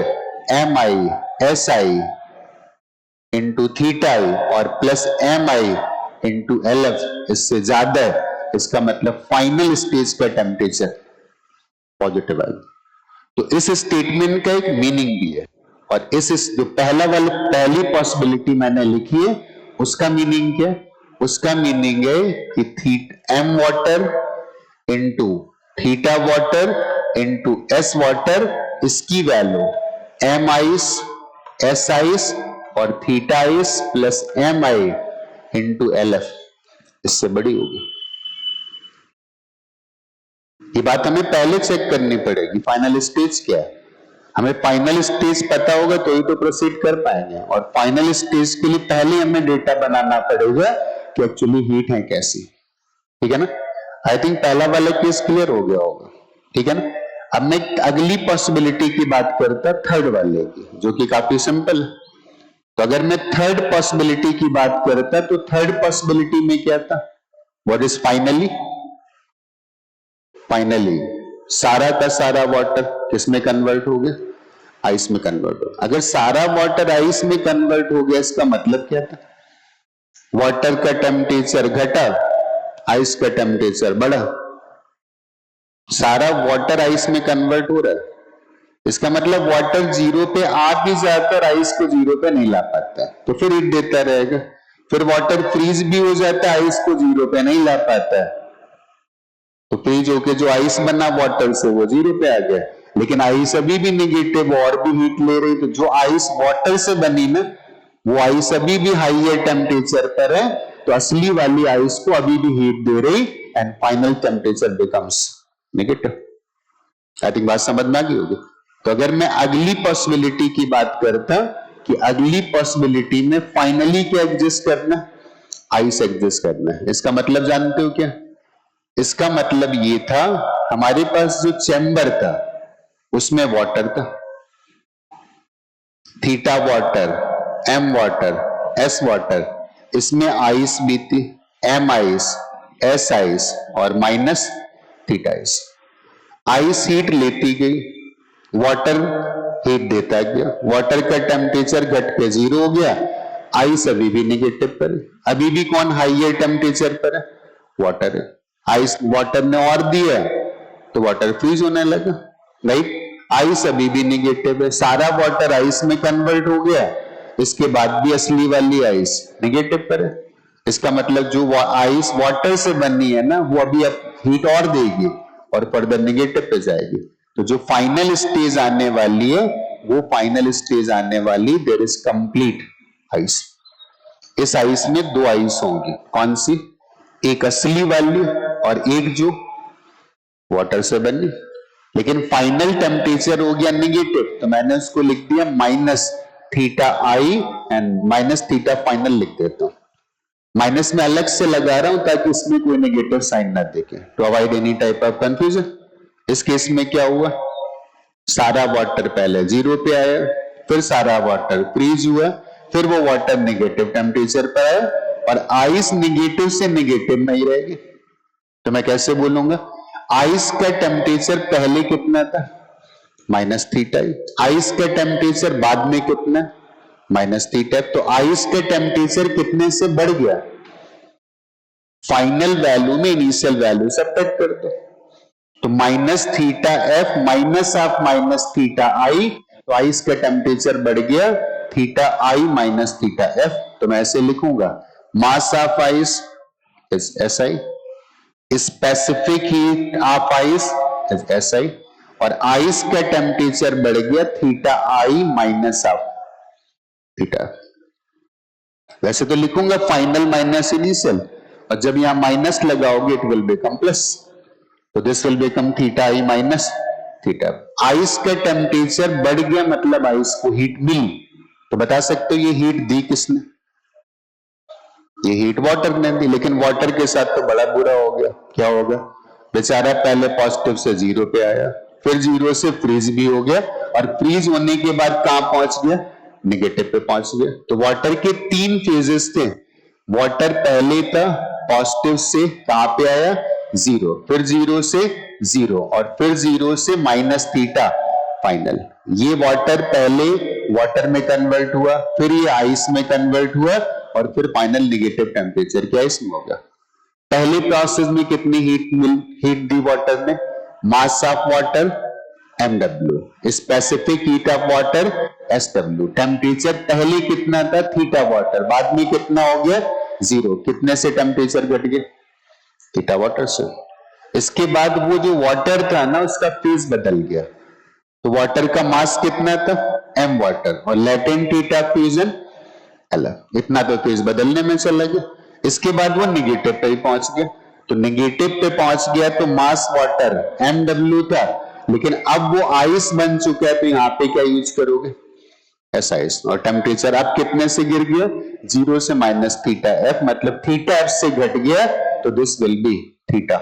M I S I into theta I और plus M I into L F इससे ज्यादा है, इसका मतलब फाइनल स्टेज का टेम्परेचर पॉजिटिव आएगा। तो इस स्टेटमेंट का एक मीनिंग भी है, और इस जो पहली पॉसिबिलिटी मैंने लिखी है उसका मीनिंग क्या है? उसका मीनिंग है कि M water into theta water into S water, इसकी value M ice S ice और theta ice plus M I into L F इससे बड़ी होगी। ये बात हमें पहले चेक करनी पड़ेगी फाइनल स्टेज क्या है। हमें फाइनल स्टेज पता होगा तो ही तो प्रोसीड कर पाएंगे, और फाइनल स्टेज के लिए पहले हमें डेटा बनाना पड़ेगा कि एक्चुअली हीट है कैसी। ठीक है ना? आई थिंक पहला वाला केस क्लियर हो गया होगा। ठीक है ना? अब मैं अगली पॉसिबिलिटी की बात करता थर्ड वाले की, जो कि काफी सिंपल है। तो अगर मैं थर्ड पॉसिबिलिटी की बात करता तो थर्ड पॉसिबिलिटी में क्या था? What is finally? फाइनली सारा का सारा वाटर किसमें कन्वर्ट हो गया? आइस में कन्वर्ट हो। अगर सारा वाटर आइस में कन्वर्ट हो गया इसका मतलब क्या था? वाटर का टेम्परेचर घटा, आइस का टेम्परेचर बढ़ा। सारा वाटर आइस में कन्वर्ट हो रहा है, इसका मतलब वाटर 0 पे आ भी जाता और आइस को 0 पे नहीं ला पाता है, तो फिर हीट देता रहेगा। फिर वाटर फ्रीज भी हो जाता है, आइस को 0 पे नहीं ला पाता है, तो फ्रीज होके जो आइस बना वाटर से वो 0 पे आ गया। लेकिन आइस अभी भी निगेटिव और भी हीट ले रही, तो जो आइस वाटर से बनी ना वो आइस अभी भी हाइयर टेम्परेचर पर है, तो असली वाली आइस को अभी भी हीट दे रही and final temperature becomes negative. I think बात समझ में आ गई होगी। तो अगर मैं अगली पॉसिबिलिटी की बात करता कि अगली पॉसिबिलिटी में फाइनली क्या एग्जिस्ट करना? आइस एग्जिस्ट करना है। इसका मतलब जानते हो क्या? इसका मतलब ये था हमारे पास जो चैम्बर था उसमें वाटर था, theta water, M water, S water, इसमें आइस भी थी, एम आइस, एस आइस और minus theta ice. Ice heat लेती गई, वाटर हीट देता गया, वाटर का टेम्परेचर घट के 0 हो गया, आइस अभी भी निगेटिव पर है। अभी भी कौन हाइयर टेम्परेचर पर है? वाटर है। आइस वाटर ने और दिया तो वाटर फ्रीज होने लगा, राइट? आइस अभी भी निगेटिव है, सारा वाटर आइस में कन्वर्ट हो गया, इसके बाद भी असली वाली आइस निगेटिव पर है। इसका मतलब जो आइस वाटर से बनी है ना वो अभी अब हीट और देगी और फर्दर निगेटिव पे जाएगी। तो जो फाइनल स्टेज आने वाली है वो फाइनल स्टेज आने वाली देयर इज कंप्लीट आइस। इस आइस में दो आइस होंगी, कौन सी? एक असली वाली और एक जो वाटर से बनी। लेकिन फाइनल टेम्परेचर हो गया निगेटिव, तो मैंने उसको लिख दिया minus theta I and minus theta final लिख देता हूं। माइनस में अलग से लगा रहा हूं ताकि इसमें कोई नेगेटिव साइन ना दिखे, to avoid any type of confusion. इस केस में क्या हुआ? सारा वाटर पहले 0 पे आया, फिर सारा वाटर फ्रीज हुआ, फिर वो वाटर नेगेटिव टेम्परेचर पर आया, और आइस नेगेटिव से नेगेटिव में ही रहेगी। तो मैं कैसे बोलूंगा? आइस का टेम्परेचर पहले कितना था? Minus theta. आइस का टेम्परेचर बाद में कितना? Minus theta. तो आइस का टेम्परेचर कितने से बढ़ गया? फाइनल वैल्यू में इनिशियल वैल्यू सब्ट्रैक्ट कर दो, तो minus theta F minus of minus theta I, तो आइस का टेम्परेचर बढ़ गया theta I minus theta F, तो मैं ऐसे लिखूंगा mass of ice is S I, specific heat of ice is S I, और आइस का टेम्परेचर बढ़ गया theta I minus of theta. वैसे तो लिखूंगा फाइनल माइनस इनिशियल, और जब यहां माइनस लगाओगे इट विल बिकम प्लस, तो this will become theta I minus theta. Ice का टेम्परेचर बढ़ गया मतलब आइस को हीट मिली, तो बता सकते हो ये हीट दी किसने? ये हीट वाटर ने दी, लेकिन वाटर के साथ तो बड़ा बुरा हो गया। क्या होगा? बेचारा पहले पॉजिटिव से जीरो पे आया, फिर जीरो से फ्रीज भी हो गया, और फ्रीज होने के बाद कहां पहुंच गया? नेगेटिव पे पहुंच गया। तो वाटर के 3 फेजेस थे। वाटर पहले था पॉजिटिव से कहां पे आया? जीरो, फिर जीरो से जीरो, और फिर जीरो से माइनस थीटा फाइनल। ये वाटर पहले वाटर में कन्वर्ट हुआ, फिर ये आइस में कन्वर्ट हुआ, और फिर फाइनल नेगेटिव टेम्परेचर क्या इसमें होगा? पहले प्रोसेस में कितनी हीट दी वाटर ने? Mass of water mw, specific heat of water sw। Temperature पहले कितना था? थीटा वाटर, बाद में कितना हो गया? जीरो। कितने से टेम्परेचर घट गया? थीटा वाटर से। इसके बाद वो जो वाटर था ना उसका फेज बदल गया, तो वाटर का मास कितना था? m वाटर, और लेटेंट हीट ऑफ फ्यूजन अलग। इतना तो फेज बदलने में चला गया। इसके बाद वो निगेटिव पे ही पहुंच गया, तो निगेटिव पे पहुंच गया तो मास वाटर mw था, लेकिन अब वो आइस बन चुका है, तो यहां पे क्या यूज करोगे? S ice. और टेम्परेचर अब कितने से गिर गया? जीरो से माइनस थीटा एफ, मतलब थीटा एफ से घट गया, तो this will B theta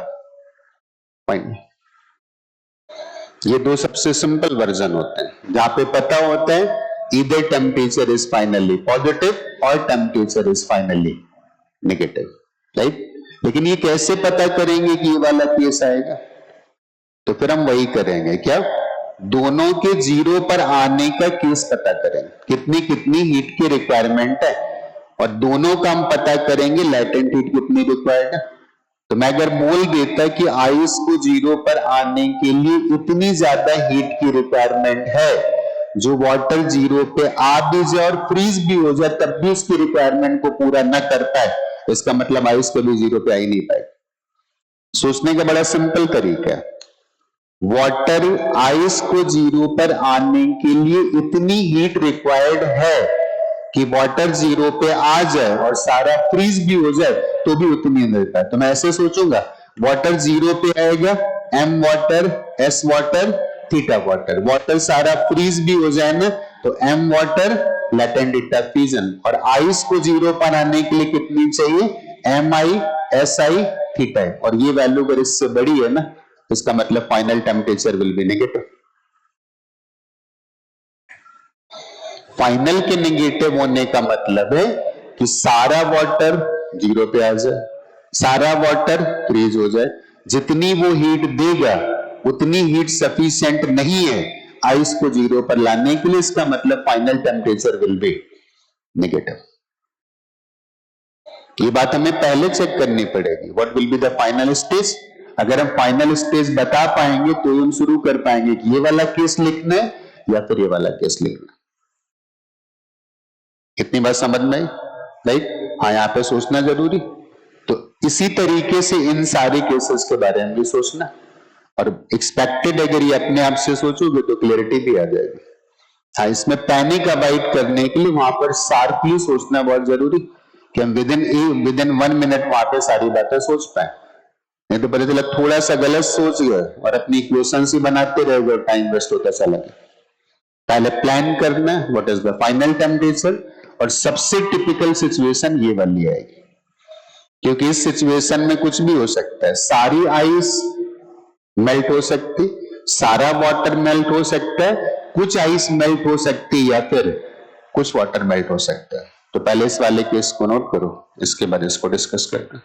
fine. ये दो सबसे सिंपल वर्जन होते हैं जहां पे पता होता है either temperature is finally positive और temperature is finally negative, right? लेकिन ये कैसे पता करेंगे कि ये वाला केस आएगा? तो फिर हम वही करेंगे, क्या? दोनों के जीरो पर आने का केस पता करेंगे, कितनी कितनी हीट की रिक्वायरमेंट है, और दोनों का हम पता करेंगे लेटेंट हीट कितनी रिक्वायर्ड है। तो मैं अगर बोल देता कि आइस को जीरो पर आने के लिए इतनी ज्यादा हीट की रिक्वायरमेंट है, जो वाटर जीरो पे आ भी जाए और फ्रीज भी हो जाए तब भी उसकी रिक्वायरमेंट को पूरा न कर पाए, इसका मतलब आइस कभी जीरो पे आ ही नहीं पाए। सोचने का बड़ा सिंपल तरीका है। वाटर आइस को जीरो पर आने के लिए इतनी हीट रिक्वायर्ड है कि वाटर जीरो पे आ जाए और सारा फ्रीज भी हो जाए तो भी उतनी मिलता है। तो मैं ऐसे सोचूंगा, वाटर जीरो पे आएगा, m water, s water, theta water, water सारा फ्रीज भी हो जाए ना तो m water latent heat of fusion, और आइस को जीरो पर आने के लिए कितनी चाहिए? mi, si, थीटा, और ये वैल्यू अगर इससे बड़ी है ना, इसका मतलब final temperature will be negative. Final के नेगेटिव होने का मतलब है कि सारा वाटर जीरो पे आ जाए, सारा वाटर फ्रीज हो जाए, जितनी वो हीट देगा उतनी हीट सफिशिएंट नहीं है आइस को जीरो पर लाने के लिए, इसका मतलब final temperature will be negative. ये बात हमें पहले चेक करनी पड़ेगी, what will be the final stage. अगर हम फाइनल स्टेज बता पाएंगे तो हम शुरू कर पाएंगे कि ये वाला केस लिखना है या फिर ये वाला केस लिखना है। इतनी बात समझ में आई, राइट? हाँ, यहां पे सोचना जरूरी। तो इसी तरीके से इन सारे केसेस के बारे में भी सोचना, और एक्सपेक्टेड अगर ये अपने आप से सोचोगे तो क्लैरिटी भी आ जाएगी। हाँ, इसमें पैनिक अवॉइड करने के लिए वहां पर शार्पली सोचना बहुत जरूरी, कि हम विद इन 1 मिनट वहां पे सारी बातें सोच पाए। नहीं तो पता चला थोड़ा सा गलत सोच गए और अपनी इक्वेशंस ही बनाते रह गए, टाइम वेस्ट होता चला गया। पहले प्लान करना what is the final temperature, और सबसे टिपिकल सिचुएशन ये वाली आएगी, क्योंकि इस सिचुएशन में कुछ भी हो सकता है। सारी आइस मेल्ट हो सकती, सारा वाटर मेल्ट हो सकता है, कुछ आइस मेल्ट हो सकती, या फिर कुछ वाटर मेल्ट हो सकता है। तो पहले इस वाले केस को नोट करो, इसके बाद इसको डिस्कस करते हैं।